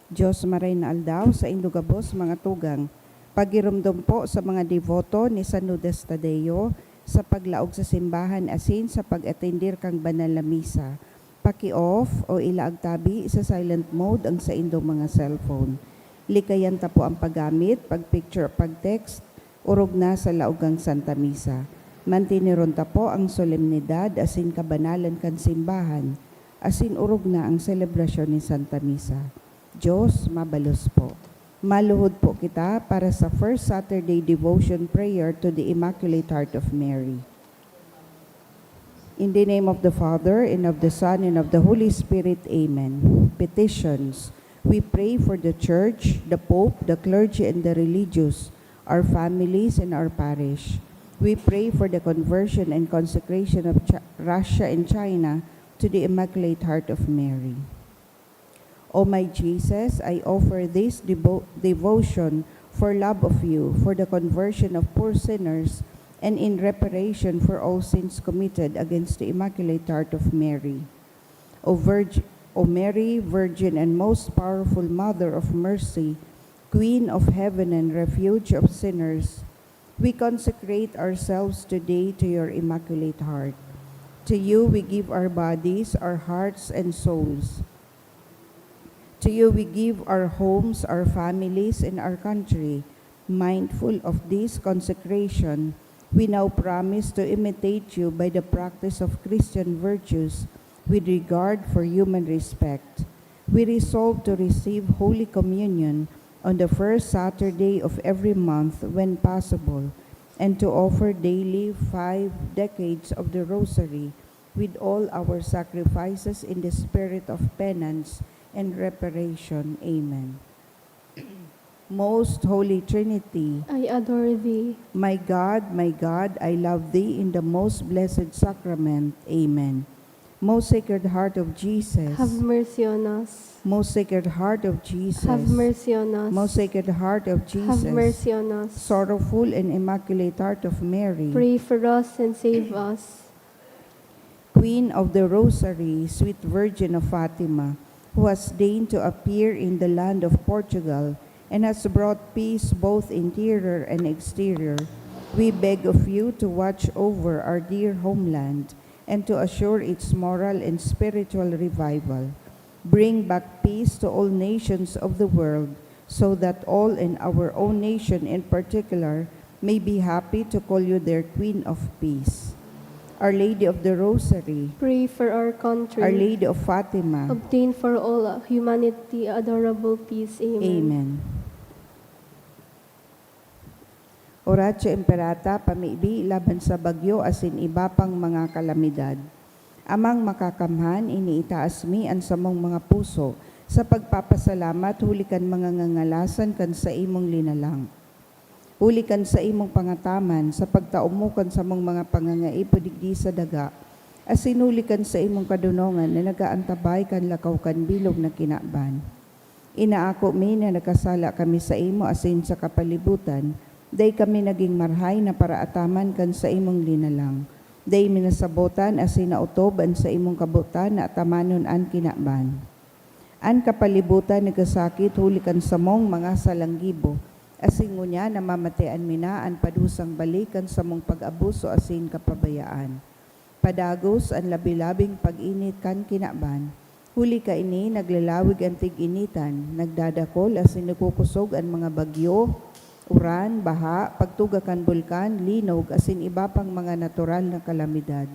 Diyos maray na aldaw sa indugabos mga tugang. Pagirumdum po sa mga devoto ni San Lourdes Tadeo sa paglaog sa simbahan asin sa pag-atendir kang banal na misa. Paki-off o ilaag tabi sa silent mode ang sa indong mga cellphone. Likayan ta po ang paggamit, pag-picture, pag-text, urog na sa laogang Santa Misa. Mantiniron ta po ang solemnidad asin kabanalan kan simbahan, asin urog na ang selebrasyon ni Santa Misa. Diyos, mabalos po. Maluhod po kita para sa First Saturday Devotion Prayer to the Immaculate Heart of Mary. In the name of the Father, and of the Son, and of the Holy Spirit, Amen. Petitions. We pray for the Church, the Pope, the clergy, and the religious, our families, and our parish. We pray for the conversion and consecration of Russia and China to the Immaculate Heart of Mary. O my Jesus, I offer this devotion for love of you, for the conversion of poor sinners, and in reparation for all sins committed against the Immaculate Heart of Mary. O Mary, Virgin and most powerful Mother of Mercy, Queen of Heaven and Refuge of sinners, we consecrate ourselves today to your Immaculate Heart. To you we give our bodies, our hearts, and souls. To you we give our homes, our families, and our country. Mindful of this consecration, we now promise to imitate you by the practice of Christian virtues with regard for human respect. We resolve to receive Holy Communion on the first Saturday of every month when possible, and to offer daily 5 decades of the Rosary with all our sacrifices in the spirit of penance and reparation. Amen. Most Holy Trinity, I adore thee. my God, I love thee in the most blessed sacrament. Amen. Most Sacred Heart of Jesus, Have mercy on us. Most Sacred Heart of Jesus, Have mercy on us. Most Sacred Heart of Jesus, Have mercy on us. Sorrowful and Immaculate Heart of Mary, Pray for us and save us. Queen of the Rosary, Sweet Virgin of Fatima, who has deigned to appear in the land of Portugal and has brought peace both interior and exterior, we beg of you to watch over our dear homeland and to assure its moral and spiritual revival. Bring back peace to all nations of the world, so that all in our own nation in particular may be happy to call you their Queen of Peace. Our Lady of the Rosary, Pray for our country. Our Lady of Fatima, Obtain for all humanity adorable peace. Amen. Amen. Oratio Imperata, pamibi, laban sa bagyo, asin iba pang mga kalamidad. Amang makakamhan, iniitaas mi ang samong mga puso, sa pagpapasalamat, hulikan mga ngangalasan kan sa imong linalang. Hulikan sa imong pangataman, sa pagtaumukan sa mong mga pangangaipo digdi sa daga, asin hulikan sa imong kadunongan na nagaantabay kan lakaw kan bilog na kinaban. Inaako mi na nakasala kami sa imo asin sa kapalibutan, day kami naging marhay na paraataman kan sa imong linalang. Day minasabotan asin nautoban sa imong kabutan na atamanon an kinaban. An kapalibutan nagasakit hulikan sa mong mga salanggibo, asin ngunya namamatean mina an padusang balikan sa mong pag-abuso asin kapabayaan. Padagos an labi-labing pag-init kan kinaban. Huli ka ini naglalawig ang tig-initan, nagdadakol asin nagkukusog ang mga bagyo, uran, baha, pagtuga kan bulkan, linog, asin iba pang mga natural na kalamidad.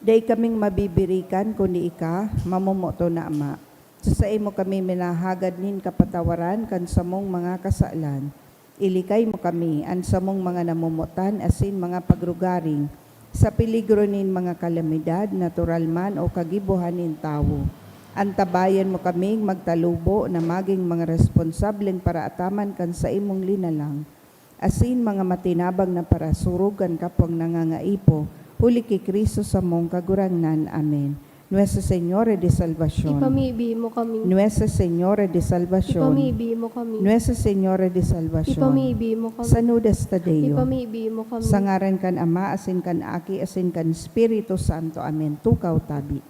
Day kaming mabibirikan kundi ika, mamumoto na ama. Sa imo kami minahagad nin kapatawaran kan samong mga kasalan. Ilikay mo kami an samong mga namumutan asin mga pagrugaring sa peligro nin mga kalamidad, natural man o kagibuhan nin tawo. Antabayan mo kaming magtalubo na maging mga responsableng paraataman kan sa imong linalang. Asin mga matinabang na parasurog kan kapwang nangangaipo, huli kay Kristo sa mong kagurangnan. Amen. Nuestra Señora de Salvación. Ipamibi mo kami. Nuestra Señora de Salvación. Ipamibi mo kami. Nuestra Señora de Salvación. Ipamibi mo kami. San Lourdes Tadeo. Ipamibi mo kami. Sa ngaran kan Ama, asin kan Aki, asin kan Espiritu Santo. Amen. Tukaw tabi.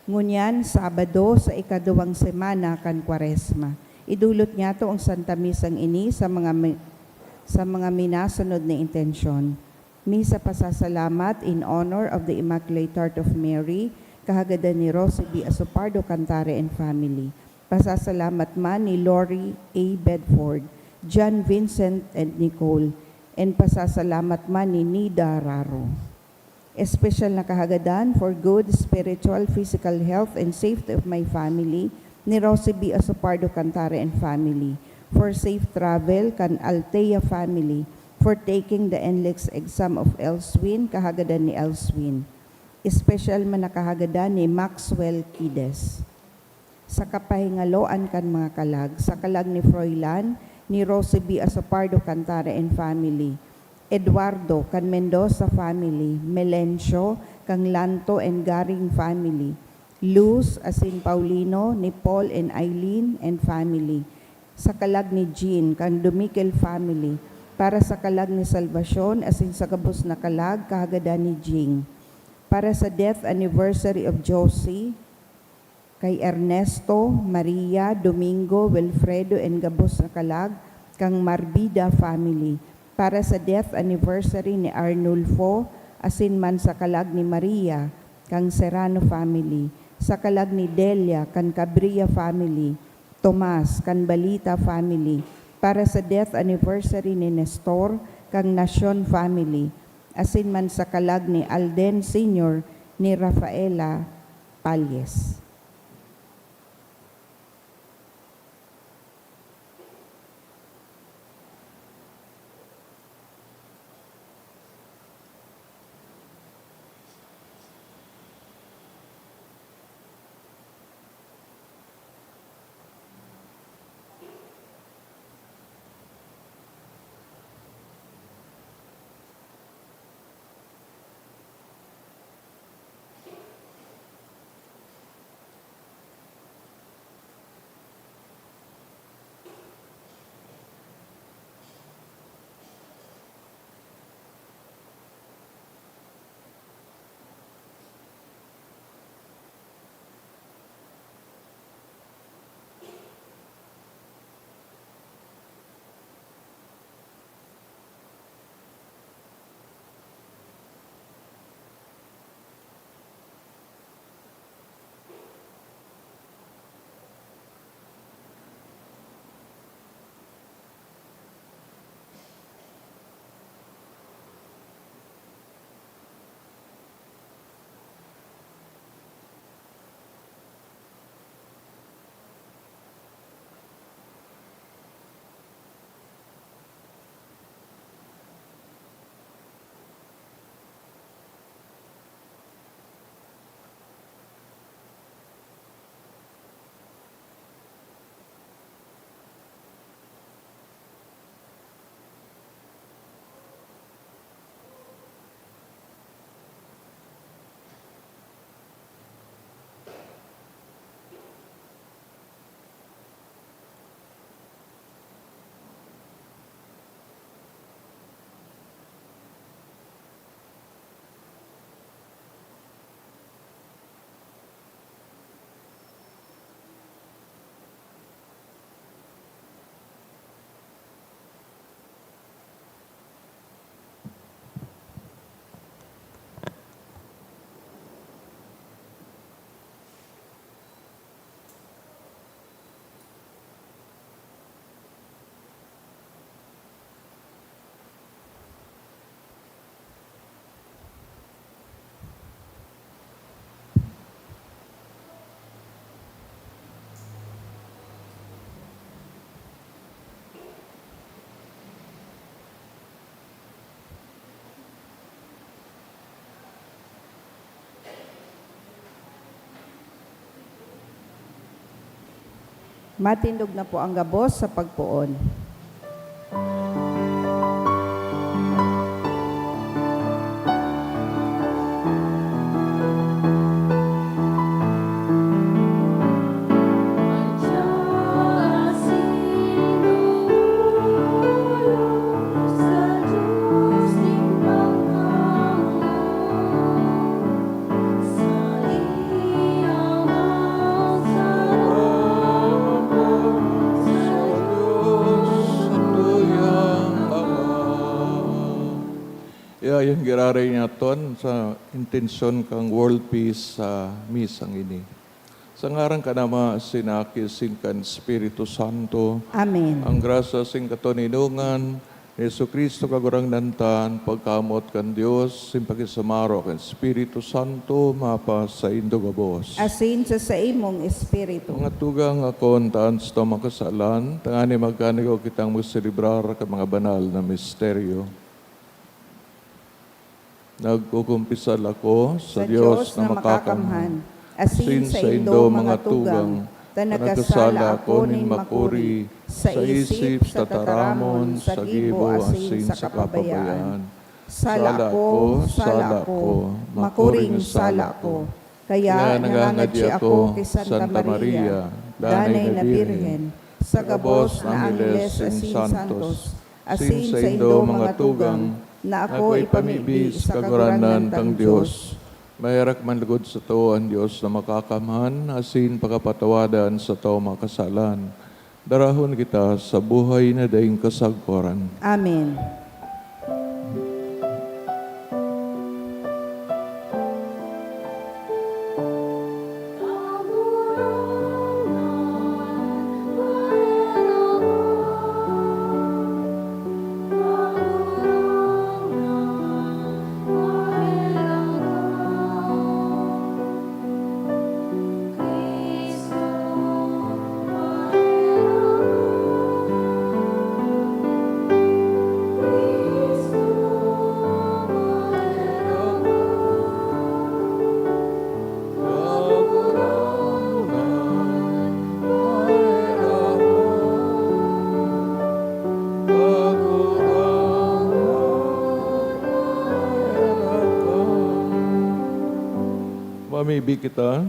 Ngunyan, Sabado sa ikaduwang semana kan Kwaresma. Idulot niya to ang Santa Misang ini sa mga minasunod na intensyon. Misa pasasalamat in honor of the Immaculate Heart of Mary, kahagadan ni Rosie B. Asopardo Cantare and family. Pasasalamat man ni Lori A. Bedford, John Vincent and Nicole, and pasasalamat man ni Nida Raro. Espesyal na kahagadan for good spiritual, physical health, and safety of my family, ni Rosie B. Asopardo Cantare and family. For safe travel, kan Altea family. For taking the NLEX exam of Elswin, kahagadan ni Elswin. Espesyal man na kahagadan ni Maxwell Kides. Sa kapahingaloan kan mga kalag, sa kalag ni Froilan, ni Rosie B. Asopardo Cantare and family. Eduardo kan Mendoza family. Melencio kang Lanto and Garing family. Luz asin Paulino ni Paul and Eileen and family. Sa kalag ni Jean kang Dumikel family. Para sa kalag ni Salvacion asin sa kabus na kalag kahagadan ni Jing. Para sa death anniversary of Josie, kay Ernesto, Maria, Domingo, Wilfredo, and Gabos na kalag, kang Marbida family. Para sa death anniversary ni Arnulfo, asin man sa kalag ni Maria, kang Serrano family. Sa kalag ni Delia, kan Cabria family. Tomas, kan Balita family. Para sa death anniversary ni Nestor, kang Nasyon family. Asin man sa kalag ni Alden Sr. ni Rafaela Palyes. Matindog na po ang gabos sa pagpuon. Sa iyang dayon giraray naton sa intensyon kang world peace sa misang ini. Sa ngaran ka nama sinaki singkan Espiritu Santo, Amen. ang grasa sing katoninungan, Yesu Kristo kagurang nantan, pagkamot kan Dios, simpakisamaro kan Espiritu Santo, mapa sa indogabos. Asin sa imong espiritu. Mga tugang akon taan sa makasalan, tangani magkanigo kitang magselebrar ka mga banal na misteryo. Nagkukumpisal ako sa Diyos na makakamhan, asin sa indo mga tugang, tanagkasala ako nin makuri, sa isip, sa taramon, sa gibo, asin sa kapabayaan. Sala ko, makuring sala ko, kaya nangangadya ako kay Santa Maria, danay na Birhen, sa gabos na Angeles asin Santos, asin sa indo mga tugang, na ako'y pamibi sa kaguranan tang Diyos. Mayarak man lugod sa to ang Diyos na makakamhan, asin pagkapatawadan sa to makasalan. Darahon kita sa buhay na daing kasagporan. Amen. Mamibig kita.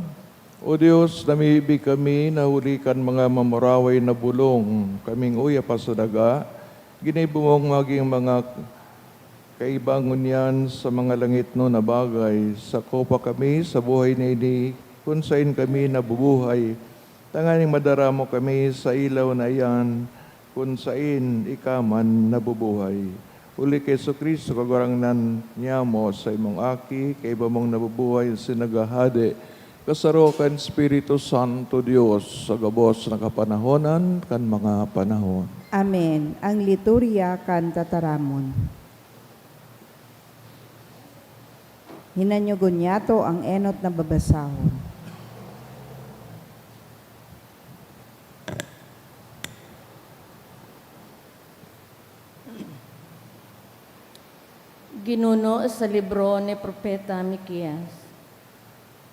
O Diyos, namibig kami na hulikan mga mamuraway na bulong. Kaming uya pa sa daga. Ginibumong maging mga kaibangon yan sa mga langit no na bagay. Sa kopa kami, sa buhay na ini, kung saan kami nabubuhay. Tanganing madaramo kami sa ilaw na iyan, kung saan ikaman nabubuhay. Uli kay Kristo kagurang nan niya mo sa imong aki, kay ba mong nabubuhay sinagahade, kasarokan Espiritu Santo Dios sa gabos na kapanahonan kan mga panahon. Amen. Ang liturya kan tataramon. Hinanyugon yato ang enot na babasahon. Ginuno sa libro ni Propeta Mikias.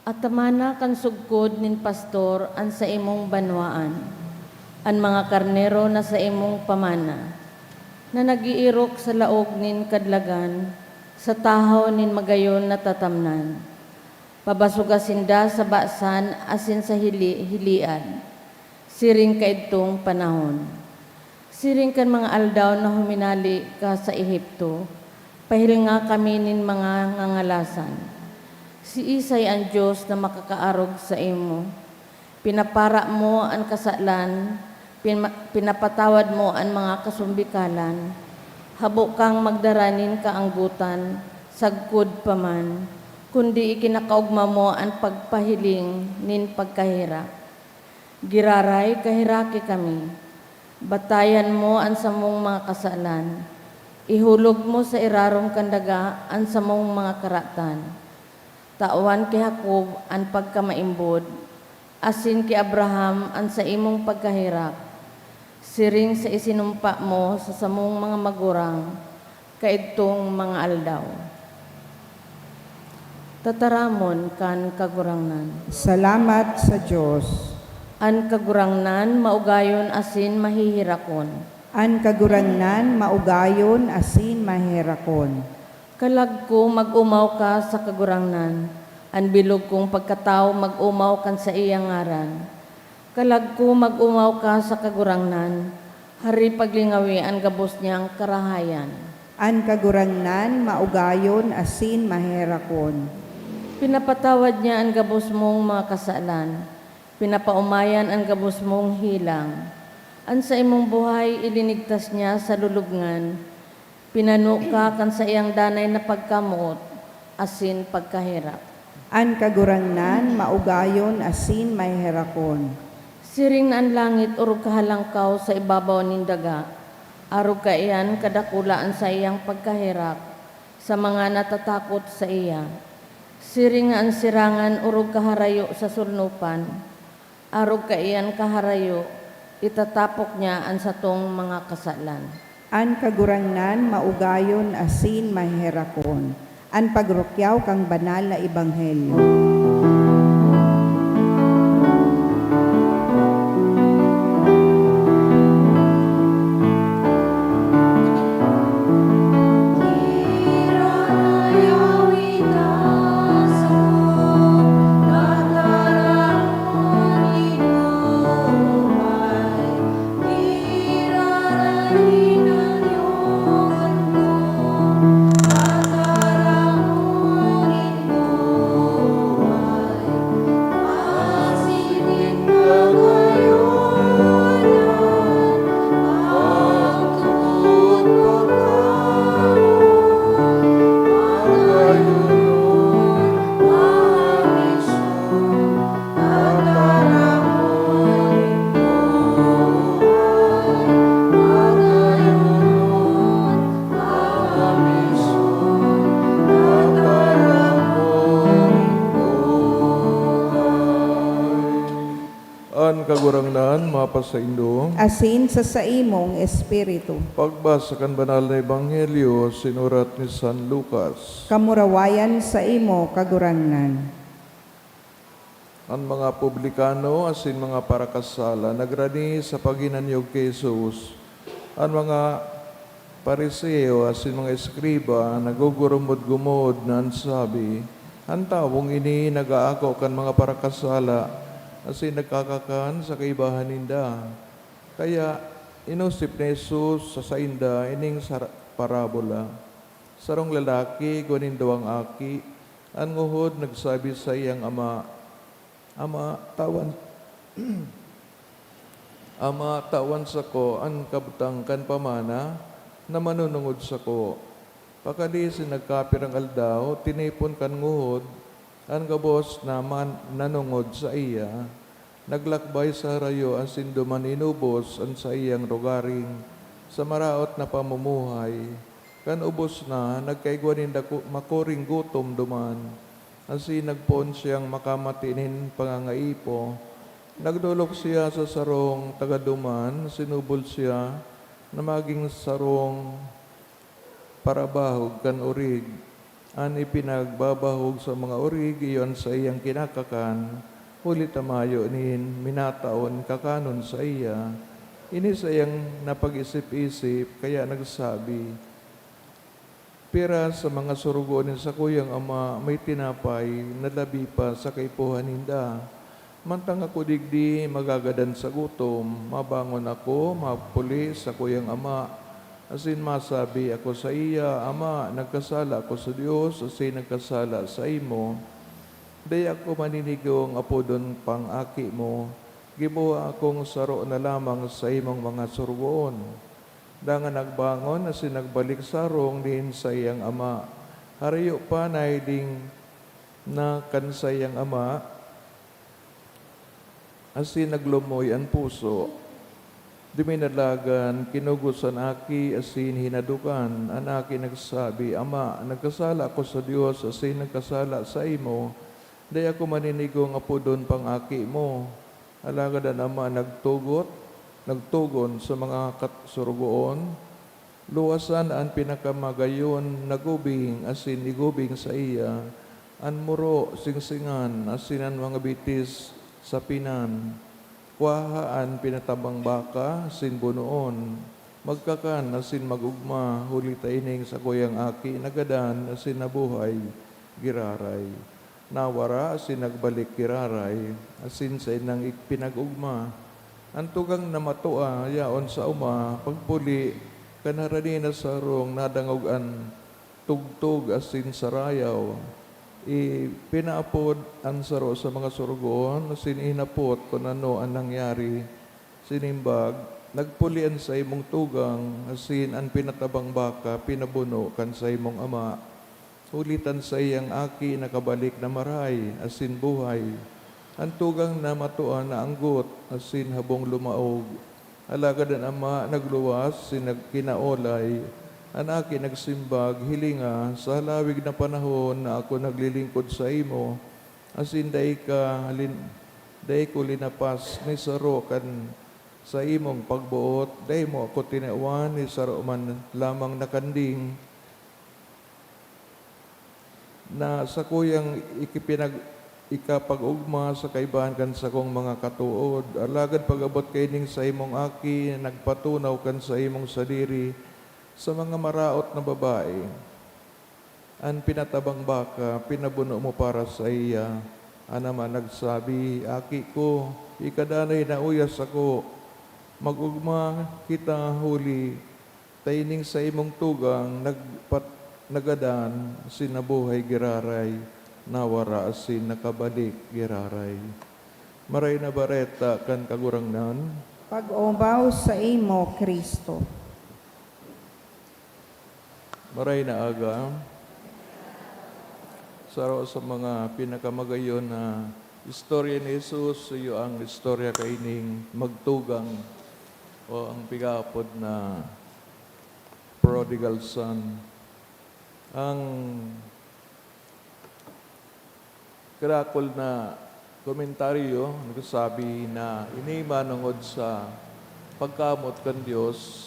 Atamana kan sugkod nin pastor an sa imong banwaan, an mga karnero na sa imong pamana, na nagiirok sa laog nin kadlagan, sa tahaw nin magayon na tatamnan. Pabasugasinda sa basan asin sa hilian, siring kaidtong panahon. Siring kan mga aldaw na huminali ka sa Ehipto, pahil nga kami nin mga ngangalasan. Si Isay ang Diyos na makakaarog sa imo. Pinapara mo ang kasalan, pinapatawad mo ang mga kasumbikalan. Habo kang magdaranin kaanggutan, sagkod paman, kundi ikinakaugma mo ang pagpahiling nin pagkahira. Giraray kahiraki kami, batayan mo ang samong mga kasalan. Ihulog mo sa irarong kandaga ang samong mga karatan. Tawan kay Jacob ang pagkamaimbod, asin kay Abraham ang sa imong pagkahirap. Siring sa isinumpa mo sa samong mga magurang, kaidtong mga aldaw. Tataramon kan kagurangnan. Salamat sa Diyos. An kagurangnan maugayon asin mahihirakon. An kagurangnan maugayon asin maherakon. Kalag ko mag-umaw ka sa kagurangnan, an bilog kong pagkatao mag-umaw kan sa iyang ngaran. Kalag ko mag-umaw ka sa kagurangnan, hari paglingawi ang gabos niyang karahayan. An kagurangnan maugayon asin maherakon. Pinapatawad niya ang gabos mong mga kasalan, pinapaumayan ang gabos mong hilang. An sa imong buhay ilinigtas niya sa lulubngan, Pinano ka kan sa iyang danay na pagkamuot, asin pagkahirap. An kagurangnan, maugayon, asin may herakon. Siring na ang langit urog kahalangkaw sa ibabaw ning daga. Arog ka iyan kadakulaan sa iyang pagkahirap sa mga natatakot sa iya. Siring nga ang sirangan urog kaharayo sa sulnupan. Arog ka iyan kaharayo, itatapok niya ang satong mga kasalan. An kagurangnan, maugayon, asin may herakon. An pagrukyaw kang banal na ebanghelyo. An kagurangnan, mapasaindo. Asin sa saimong espiritu. Pagbasa kan banal na ebanghelyo, sinurat ni San Lucas. Kamurawayan sa imo kagurangnan. Ang mga publikano, asin mga parakasala, nagrani sa paginanyog kay Jesus. Ang mga pariseo, asin mga eskriba, nagugurumod-gumod na sabi, ang tawong ini nagaako kan mga parakasala, asin nagkakakan sa kaibahan ninda. Kaya inusip ni Jesus sa sainda ining parabola. Sarong lalaki, guwanin daw ang aki, ang nguhod nagsabi sa iyang ama, Ama, tawan, Ama, tawan sa ko, ang kabutang kan pamana, na manunungod sa ko. Pakali nagkapirang aldaw, tinipon kan nguhod, ang gabos na nanungod sa iya, naglakbay sa rayo asin duman inubos ang sa iyang rogaring, sa maraot na pamumuhay, kan ubos na, nagkaigwanin makuring gutom duman, asin nagpon siyang makamatinin pangangaipo, nagdulok siya sa sarong tagaduman, sinubol siya, na maging sarong parabahog kan urig, an ipinagbabahog sa mga urig, iyon sa iyang kinakakan, huli tamayo nin minataon kakanon sa iya. Ini sa iyang napag-isip-isip, kaya nagsabi, pira sa mga surugonin sa kuyang ama, may tinapay na labi pa sa kaipuhan ninda. Mantang ako digdi, magagadan sa gutom, mabangon ako, mapuli sa kuyang ama, asin masabi ako sa iya, Ama, nagkasala ako sa Diyos, asin nagkasala sa imo. Day ako maninigong apo doon pang aki mo, gibuha akong saro na lamang sa imong mga surugoon. Dangan nagbangon, asin nagbalik sarong din sa iyang ama. Harayo pa na ding na kansayang ama, asin naglumoy ang puso. Diminalagan, kinugusan aki, asin hinadukan. Ang aki nagsabi, Ama, nagkasala ako sa Diyos, asin nagkasala sa imo. Day ako maninigong apo doon pang aki mo. Alagad ang ama nagtugon sa mga surugoon. Luwasan ang pinakamagayon, nagubing, asin igubing sa iya. Ang muro, singsingan, asin ang mga bitis sa pinan. Kuhaan pinatabang baka, sin bunoon. Magkakan, asin magugma, huli taining sa kuyang aki, nagadan, asin nabuhay, giraray. Nawara, asin nagbalik giraray, asin sa inang pinagugma. Antugang namatua, yaon sa uma, pagpuli, kanarani na sarong nadangogan, tugtog, asin sarayaw. Pinaapod ang saro sa mga surugoon, asin inapot kung ano ang nangyari, sinimbag, nagpulian sa imong tugang, asin ang pinatabang baka, pinabuno kan sa imong ama. Ulitan sa iyang aki nakabalik na maray, asin buhay. Ang tugang na matuan na anggot, asin habong lumaog. Alagad ang ama nagluwas, sinagkinaolay. Ang aki nagsimbag, hilinga, sa halawig na panahon na ako naglilingkod sa imo. Asin day ko linapas, ni saro kan sa imong pagbuot. Day mo ako tinawan, ni saro man lamang nakanding. Na sa kuyang ikapag-ugma sa kaibahan kan sa kong mga katuod. Alagad pag-abot kaining sa imong aki, nagpatunaw kan sa imong sadiri sa mga maraot na babae. Ang pinatabang baka, pinabuno mo para sa iya. Naman nagsabi, aki ko, ikadanay na uyas ako. Mag-ugma kita huli, taining sa imong tugang, nagadan, sinabuhay giraray, nawara asin nakabalik giraray. Maray na bareta kan kagurangnan, Pag-ubaw sa imo, Kristo. maray na aga, saro sa mga pinakamagayon na istorya ni Jesus, iyo ang istorya kaining magtugang o ang pigapod na prodigal son. Ang karakol na komentaryo nagsasabi na inimanungod sa pagkamot kan Dios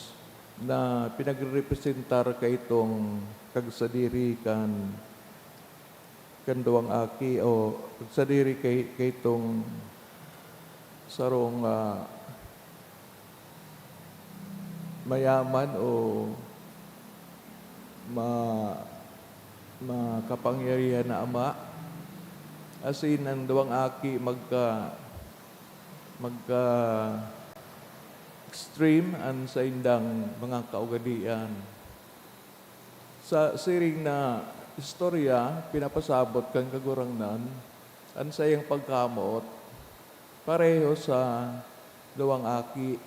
na pinagrepresentar kay itong kagsadiri kan duwang aki o kagsadiri kay itong sarong mayaman o makapangyarihan na ama. Asin ang duwang aki magka extreme ang sa indang mga kaugalian. Sa siring na istorya, pinapasabot kang kagurangnan, ang sayang pagkamot, pareho sa duwang aki.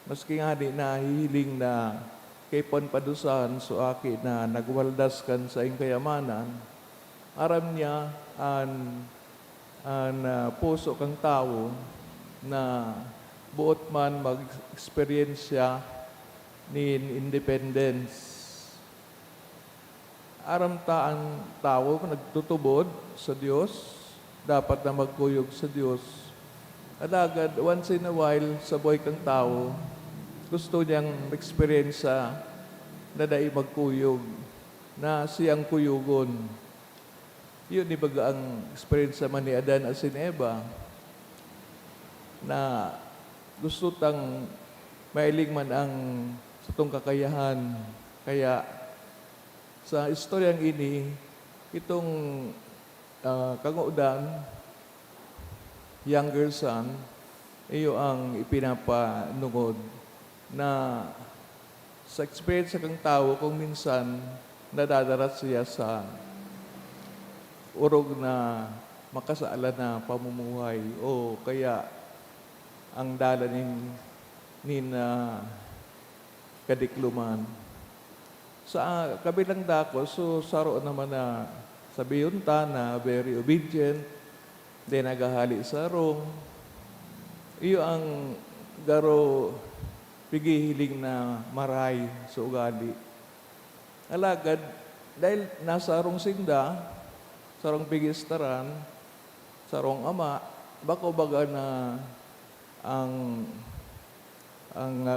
Maski nga di na hihiling na kay padusan so aki na nagwaldas kan sa iyong kayamanan, aram niya ang puso kang tao na buot man mag-eksperyensya ni independence. Aram ta ang tao nagtutubod sa Dios, dapat na magkuyog sa Dios. Alagad, once in a while, sa buhay kang tao, gusto niyang eksperyensya na dai magkuyog, na siyang kuyugon. Yun ibaga ang eksperyensya man ni Adan at Eva, na gusto tang mailing man ang sa itong kakayahan. Kaya sa istoryang ini, itong kangudan, younger son, iyo ang ipinapanungod na sa experience sa kang tao kung minsan nadadarat siya sa urog na makasala na pamumuhay o kaya ang dala nin kadikluman. Sa kabilang dako, so saro naman na sabiyon ta na very obedient, di nagahali sa rong. Iyo ang garo pigihiling na maray sa ugali. Alagad, dahil nasa arong sinda, sarong pigistaran, sarong ama, bako baga na ang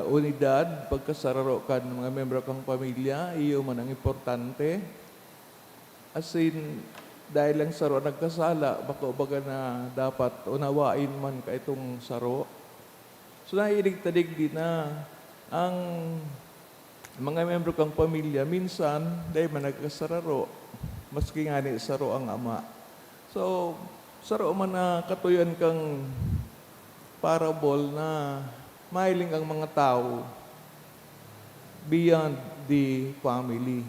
unidad, pagkasararo ka ng mga membro kang pamilya, iyo man ang importante. As in, dahil lang saro nagkasala, bako baga na dapat unawain man ka itong saro. So nailig-tadig din na ang mga membro kang pamilya, minsan, dahil man nagkasararo, maski nga ni saro ang ama. So, saro man na katuyan kang parable na mahiling ang mga tao beyond the family.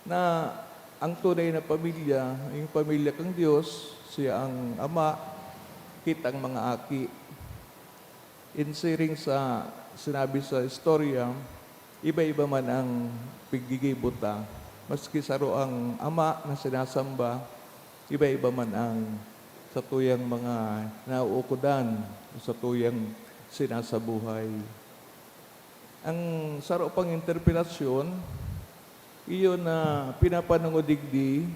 Na ang tunay na pamilya, yung pamilya kang Diyos, siya ang ama, kita ang mga aki. insiring sa sinabi sa istorya, iba-iba man ang piggigibuta. Maski saro ang ama na sinasamba, iba-iba man ang sa tuyang mga nauukudan, sa tuyang sinasabuhay. Ang saro pang interpretasyon, iyon na pinapanungodigdi,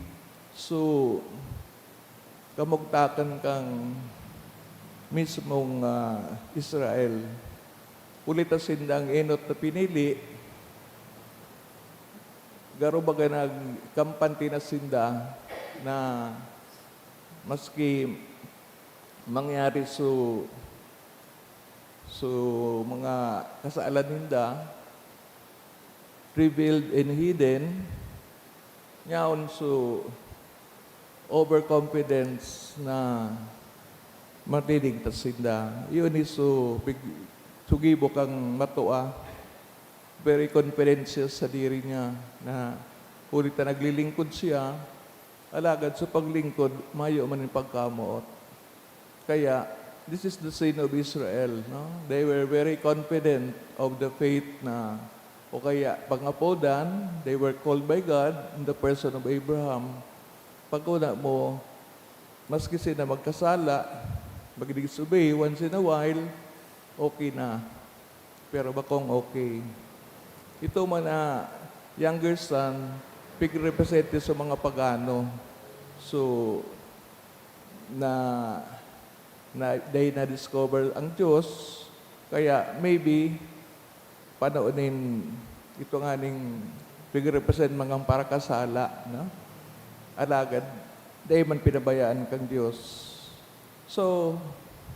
so kamugtakan kang mismong Israel. Ulitas sindang enot na pinili, garo baga nagkampanti na sinda na maski mangyari so mga kasaalan ninda, revealed and hidden, nyaon so overconfidence na matinig ta sinda. Yun iso sugibo kang matua, very confident siya sa diri niya na ulit na naglilingkod siya, alagad sa paglingkod, mayo man yung pagkamuot. Kaya, this is the sin of Israel. No? They were very confident of the faith na, o kaya pangapodan, they were called by God in the person of Abraham. Pagkuna mo, maski sila magkasala, mag-disobey once in a while, okay na. Pero bakong okay. Ito man na younger son, pig-represente sa mga pagano. So, they na-discover ang Diyos, kaya maybe, panoonin ito nga ning pig-represent mga parakasala, no? Alagad, dahil man pinabayaan kang Diyos. So,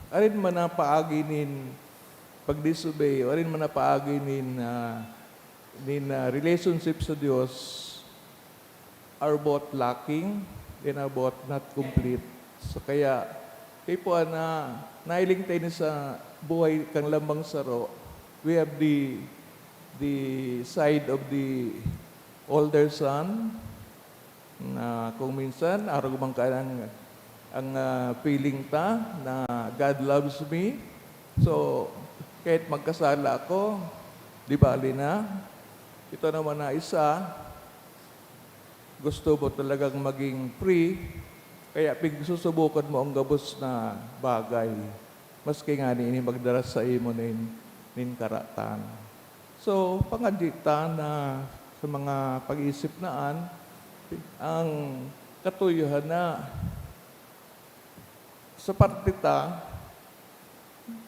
arin man na paaginin pag-disobey, arin man na paaginin relationship sa Diyos are both lacking and are both not complete. So, kaya po na nailing tayo sa buhay kang lambang saro, we have the side of the older son, na kung minsan, araw bang ka ang feeling ta na God loves me. So, kahit magkasala ako, di bali na. Ito naman na isa, gusto mo talagang maging free, kaya susubukan mo ang gabos na bagay. Maski nga ni magdaras sa imo nin karatan. So, pangadita na sa mga pag-iisip naan, ang katuyuhan na sa parte ta,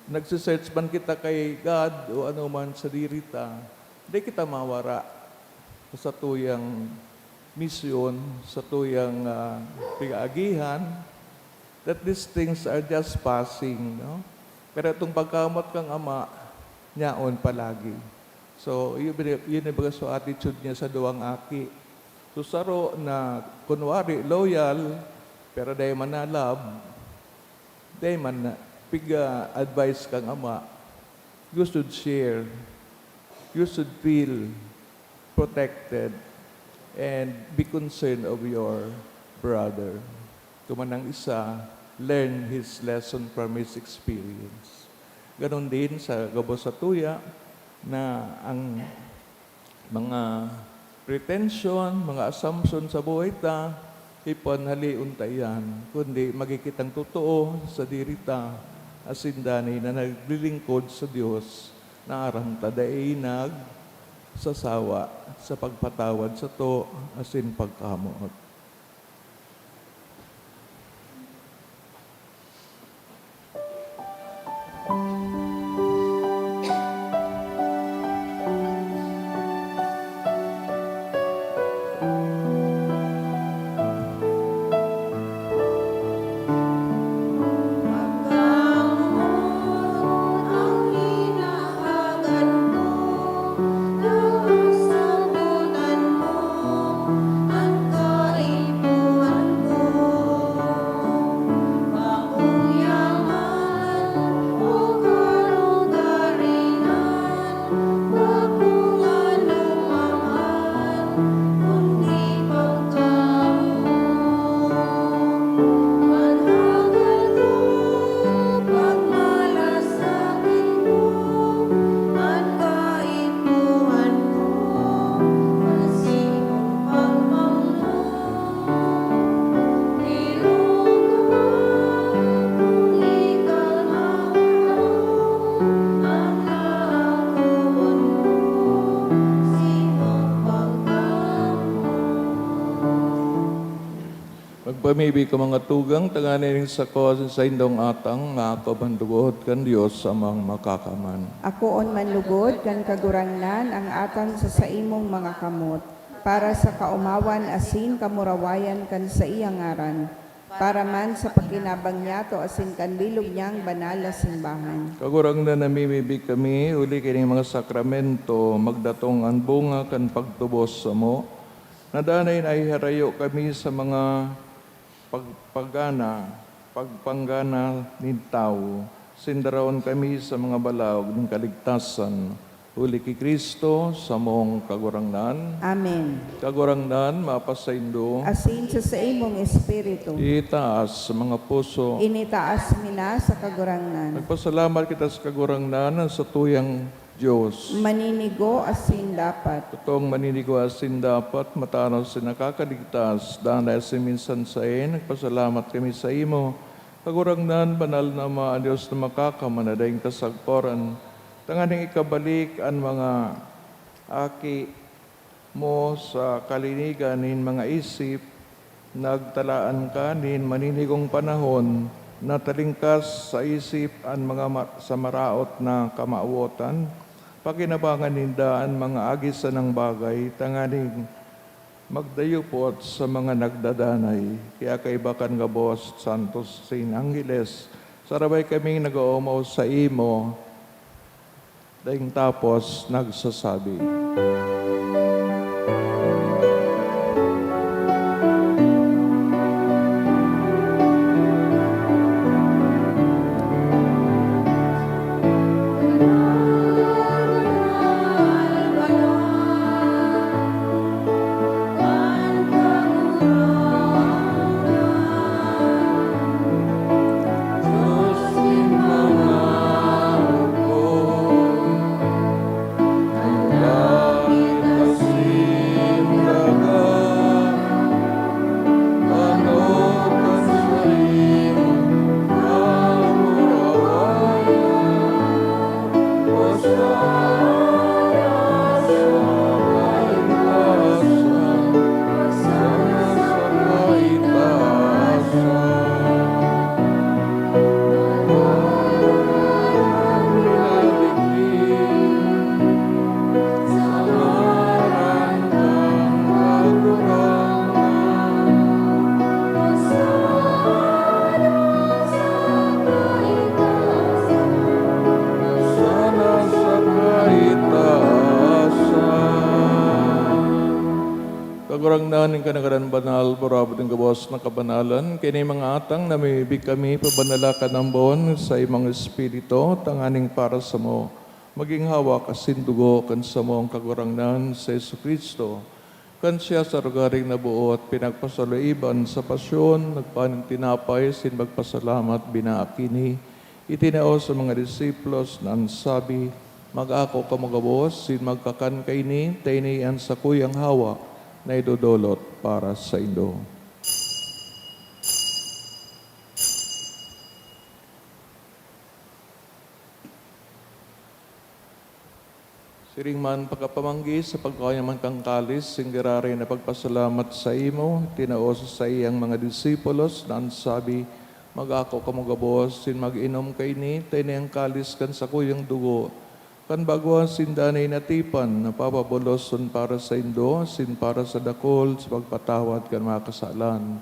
nagsisearch man kita kay God o ano man sa dirita, di kita mawara sa tuyang misyon, sa tuyang pag-aagihan, that these things are just passing, no? Pero itong pagkamot kang ama, nyaon palagi. So, yun yung so attitude niya sa duwang aki. So, saro na, kunwari, loyal, pero dahil man na love, dahil man na, advice kang ama, you should share, you should feel protected, and be concerned of your brother. Tumanang isa, learn his lesson from his experience. Ganon din sa Gabos sa Tuya na ang mga pretension, mga assumption sa buhay ta, ipon haliun tayan, kundi magikitang totoo sa dirita asindani na naglilingkod sa Diyos na aram tadainag sasawa sa pagpatawad sa to asin pagkamot. Ang pamibi ko mga tugang, tanganin sa cause sa indong atang, nga ako bandugod kan Diyos amang makakaman. Ako on manlugod kan kagurangnan ang atang sa saimong mga kamot, para sa kaumawan asin kamurawayan kan sa iyang ngaran, para man sa pakinabang niya to asin kan bilog niyang banal na simbahan. Kagurang na namimibig kami, uli kining mga sakramento, magdatong ang bunga kan pagtubos sa mo. Nadanay na iharayo kami sa mga pagpanggana ni tao. Sindaraon kami sa mga balaog ng kaligtasan. Uli ki Kristo sa mong kagurangnan. Amen. Kagurangnan, mapasaindo. Asin sa imong espiritu, Itaas sa mga puso. initaas mina sa kagurangnan. Nagpasalamat kita sa kagurangnan sa tuyang Diyos. Maninigo asin dapat. Totoong maninigawasin dapat, matanaw sa nakakaligtas, dahil sa minsan sa nagpasalamat kami sa imo. Kagurangnan, banal na mga Diyos na makakamanadayang kasagporan, tanganing ikabalik ang mga aki mo sa kalinigan nin mga isip, nagtalaan ka nin maninigong panahon, na talingkas sa isip ang mga sa maraot na kamauotan, pakinabangan nindaan mga agisa ng bagay, tanganing magdayupot sa mga nagdadanay. Kaya kaibakan nga Bos Santos Sin Angeles, sarabay kaming nag-oomaw sa imo, daing tapos nagsasabi. Kagurangnan ng kanagaran banal, borabot ng gabos na kabanalan, kini mga atang namibig kami, pabanalakan ng bon sa imang espiritu, tanganing para sa mo, maging hawak asin dugo kan sa mo ang kagurangnan sa Jesucristo, kan siya sa rugaring nabuo at pinagpasaluiban sa pasyon, nagpaning tinapay, sin magpasalamat binaakini, itinao sa mga disiplos na sabi, mag-ako ka magabos, sin magkakan kaini, tainian sa kuyang hawak, na idudulot para sa indo. Siring man pagkapamanggi sa pagkayaman kang kalis, singgirari na pagpasalamat sa imo, tinaos sa iyang mga disipulos, na sabi, mag-ako ka magabos, sin mag-inom kay ni, tayo kalis kan sa kuyang dugo, kan bagwa sindanay natipan, napapabuloson para sa indo, sin para sa dakol, sa pagpatawad kan mga kasalan.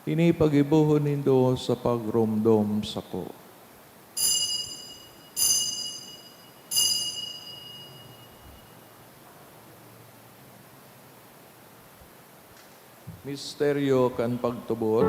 Ini pag-ibuhon nindo sa pagrumdom sa ko. Misteryo kan pagtubot.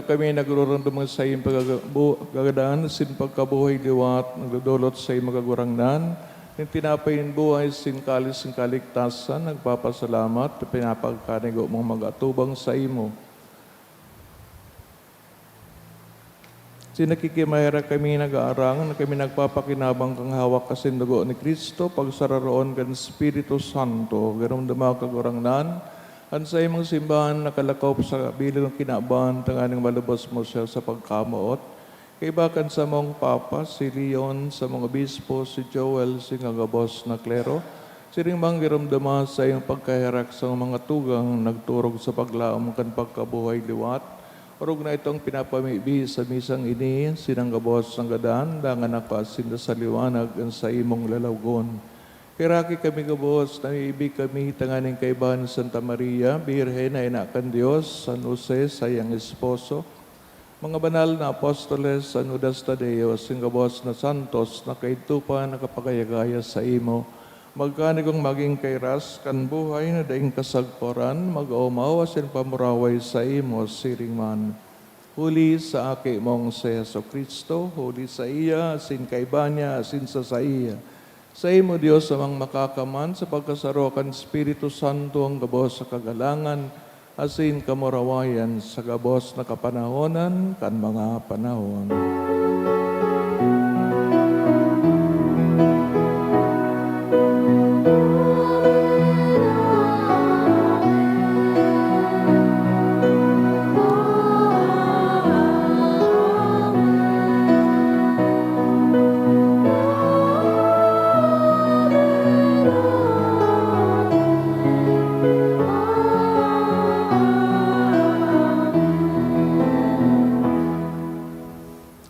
Kami nagrurundong sa iyong pagkagadaan, sin pagkabuhay liwat, nagdudulot sa iyong magagurangnan, Yung tinapayin buhay, singkalis, singkaligtasan, nagpapasalamat, pinapagkanigo mong mag-atubang sa imo. Sinakikimahira kami nag-aarangan, na kami nagpapakinabang kang hawak kasindugo ni Kristo, pagsararoon kan Espiritu Santo, ganun dama kagurangnan, an sa imong simbahan nakalakop sa bilang kinabahan, tanganing malubos mo siya sa pagkamuot, kaibakan sa mong Papa, si Leon, sa mga obispo, si Joel, si Ngagabos na klero, siring manggiramdama sa iyong pagkahirak sa mga tugang nagturog sa paglaom kan pagkabuhay liwat, orog na itong pinapamibi sa misang ini, sinanggabos ng gadan, dangan nakasinda sa liwanag ang sa imong lalawgon. Kiraki kami gabos, namiibig kami tanganing kaibahan Santa Maria, Birhen na inakan Diyos, San Jose, sayang esposo, mga banal na apostoles, San Judas Tadeo, singgabos na santos, na kaitupan, nakapagayagaya sa imo, magkanigong maging kairas, kan buhay na daing kasagporan, mag-aumaw, asin pamuraway sa imo, siring man. Huli sa aki mong sa Yeso Kristo, huli sa iya, asin kaibanya, asin sa iya. Sa imo, Diyos, amang makakaman, sa pagkasarokan Espiritu Santo, ang gabos sa kagalangan, asin kamurawayan, sa gabos na kapanahonan, kan mga panahon.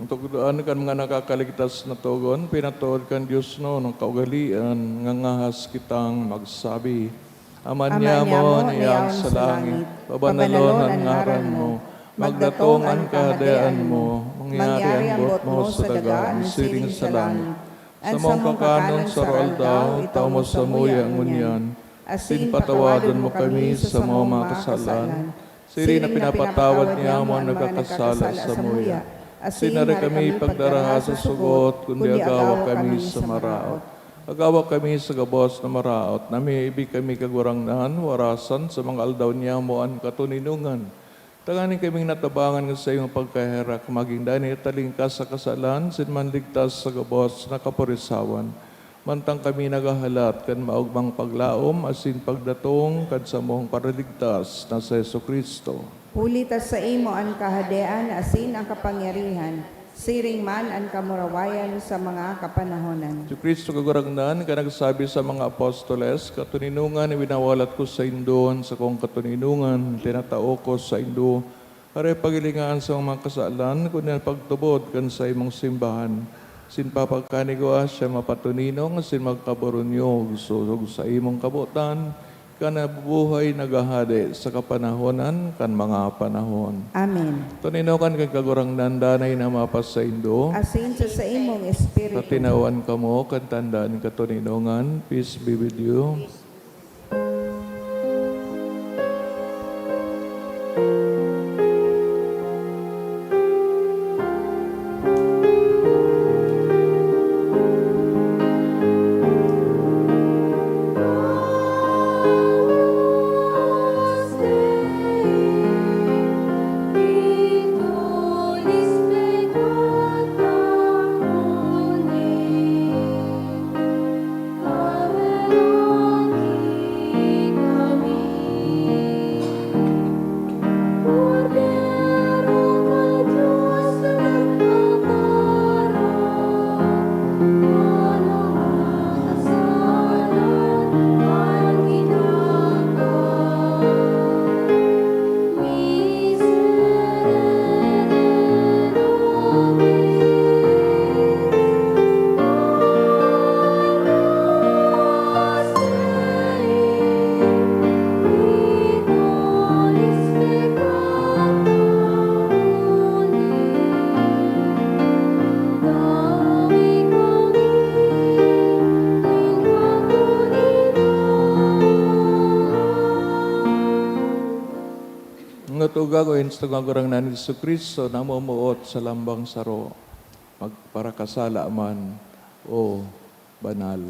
Tugdaan kan mga nakakaligtas na tugon, pinatuod kan Diyos no, ng kaugalian, ngangahas kitang magsabi. Aman niya mo, niyaw sa langit, babanalon ang ngaran mo, magdatong ang kahadayaan mo, mangyari ang bot mo sa daga, siring sa langit. Sa mong kakanong sa daw, itaw mo sa muya ngunyan, asin patawadon mo kami sa mga kasalan, siring na pinapatawad niya mo ang nagkakasala sa muya. Sinari kami pagdaraha sa sugot, kundi agawa kami sa maraot. Agawa kami sa gabos na maraot, nami ibig kami kagurangnan, warasan sa mga aldaw niya mo ang katuninungan. Tanganin kaming natabangan sa iyong pagkahirak, maging dani talingkas sa kasalan, sinmanligtas sa gabos na kapurisawan. Mantang kami nagahalat, kan maugmang paglaom, asin pagdatong, kan sa mong paraligtas na sa Yeso Kristo. Hulitas sa imo ang kahadean, asin ang kapangyarihan, siring man ang kamurawayan sa mga kapanahonan. Si Kristo kagurangnan, ka nagsabi sa mga apostoles, katuninungan winawalat ko sa indon, sa kong katuninungan, tinatao ko sa indo, are pagilingaan sa mga kasalan, kundi pagtubod kan sa imong simbahan. Sin papagkanigo siya mapatuninong, sin magkabarunyog, susog sa imong kabutan, kana buhay nagahade sa kapanahonan kan mga panahon. Amen. Tuninokan kang kagurangnan danay na mapas sa indo, Asin sa imong espiritu. katinawan ka mo, kan tandaan katuninongan, peace be with you. Gagawin sa gagurang na ni Kristo na mumuot sa lambang saro, magparakasala man o banal.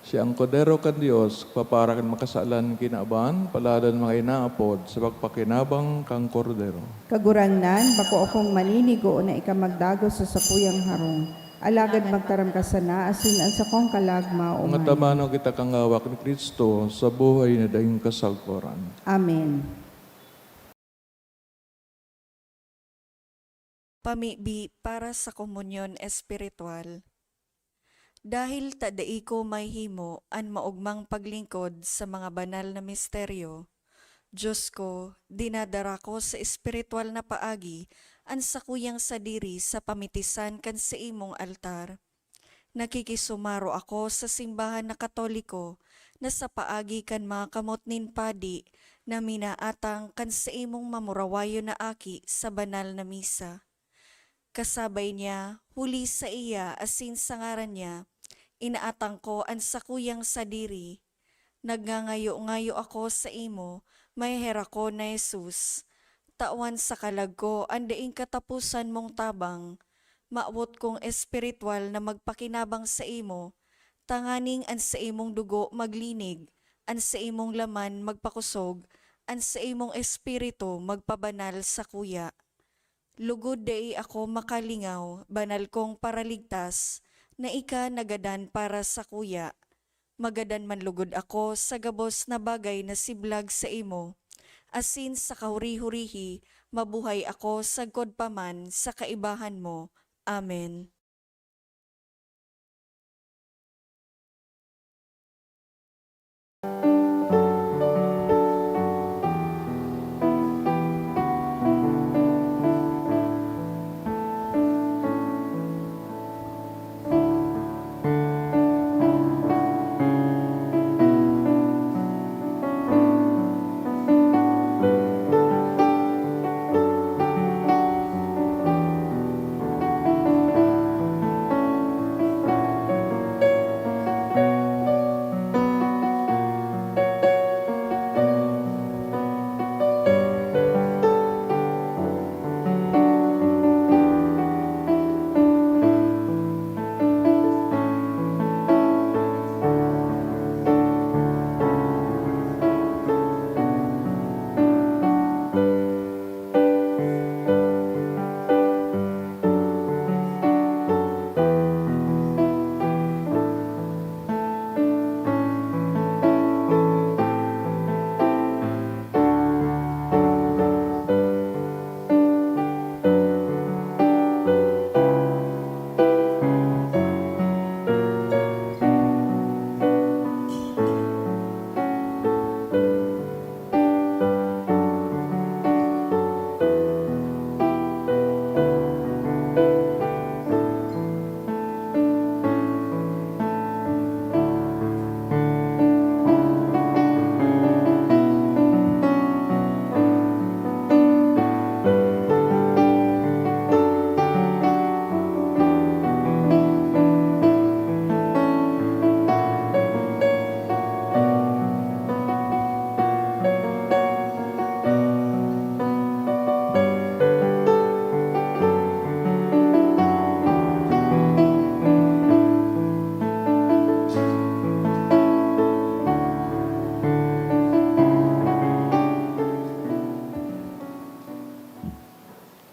Si ang kodero kan Dios, papara kan makasalan kinaban, paladan mga inaapod, sa pagpakinabang kang kordero. Kagurangnan, bako akong maninigo na ikamagdago sa sapuyang harong. Alagad magtaram ka sana, asin ang sakong kalagma o Mga tamano kita kang hawak ni Kristo sa buhay na daing kasalpuran. Amen. Pamibi para sa komunyon espiritual. Dahil tadai ko may himo an maugmang paglingkod sa mga banal na misteryo, Diyos ko, dinadara ko sa espiritual na paagi an sakuyang sadiri sa pamitisan kan sa imong altar. Nakikisumaro ako sa simbahan na Katoliko na sa paagi kan mga kamot nin padi na minaatang kan sa imong mamurawayo na aki sa banal na misa. Kasabay niya, huli sa iya asin sa ngaran niya, inaatang ko ang sakuyang sadiri. Nagngangayo-ngayo ako sa imo, may hera ko na Jesus. Tawan sa kalag ko, andaing katapusan mong tabang. Maawot kong espiritual na magpakinabang sa imo, tanganing an sa imong dugo maglinig, an sa imong laman magpakusog, an sa imong espiritu magpabanal sa kuya. Lugod dai ako makalingaw, banal kong paraligtas, na ika nagadan para sa kuya. Magadan man lugod ako sa gabos na bagay na siblag sa imo. Asin sa kahuri-hurihi, mabuhay ako sagkod paman sa kaibahan mo. Amen.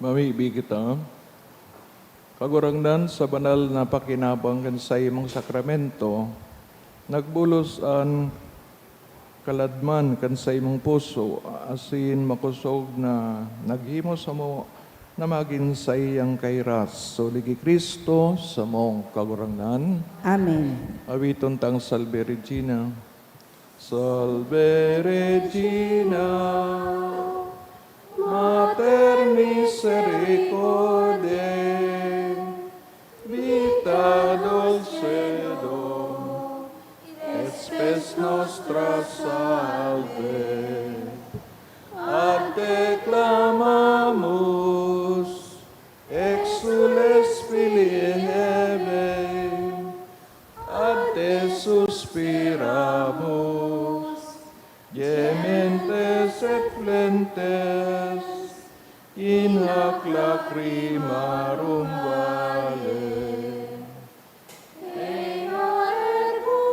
Mamibi kita, kagurangnan sa banal na pakinabang kan sa imong sakramento, nagbulos ang kaladman kan sa imong puso, asin makusog na naghimo sa mo na maginsay ang kairas. So, ligi Kristo sa mong kagurangnan. Amen. Awiton tang Salve Regina. Salve Regina, Mater misericordiae, vita dulcedo, et spes nostra salve. A te clamamus, exules filii Hevae, a te suspiramus, gementes et flentes, in hac lacrimarum vale. Eo ergo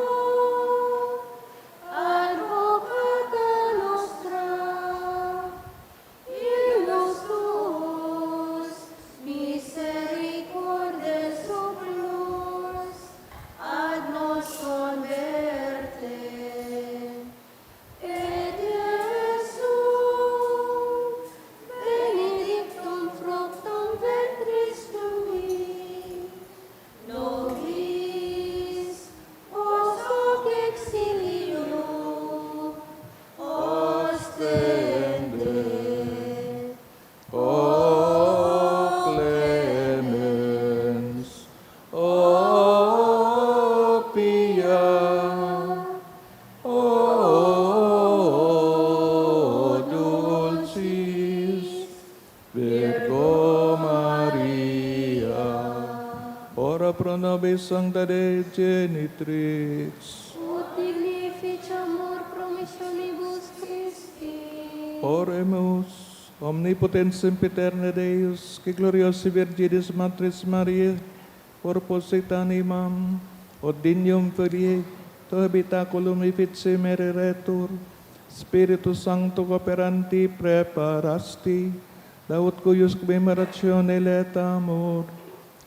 Virgo Maria, ora pro nobis sancta Dei genitrix, Ut dignificiamur promissionibus Christi. oremus, omnipotens sempiterna Deus, que gloriosi Virginis Matris Maria, corposita animam, ordinium filii, to habitaculum effici mereretur, Spiritus Sancto cooperanti preparasti, laut cuius commemoratione letamur,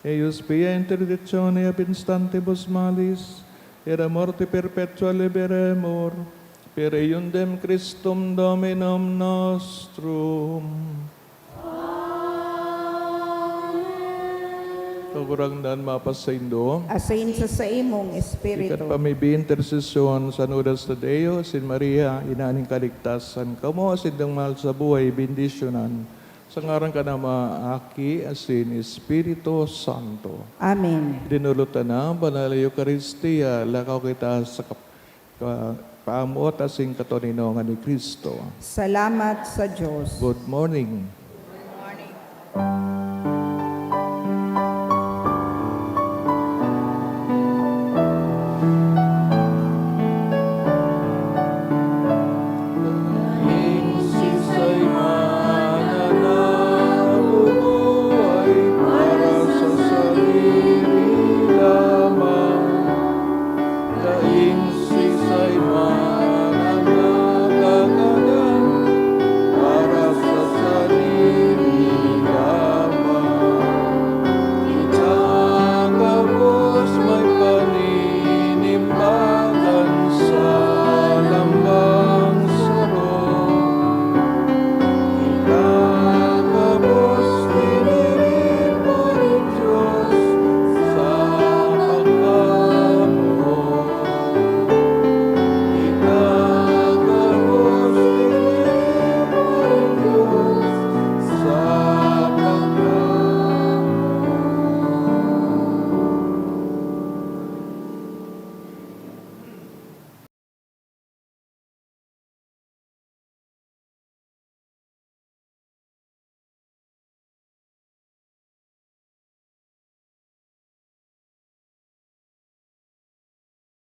eius pia interdictione ab instantibus malis, era morte perpetua liberemur, per eiundem Christum Dominum nostrum. Kagurang dan mapasaindo, Asin sa imong ikat espiritu. pamibi intersesyon sa nudas na Deo, sin Maria, inaning kaligtasan, kamo asindang mahal sa buhay, bendisyonan, sa ngaran ka na maaki, asin Espiritu Santo. Amen. Dinulutan na, Banal Eucharistia, lakaw kita sa paamot asing katoninongan ni Kristo. Salamat sa Diyos. Good morning.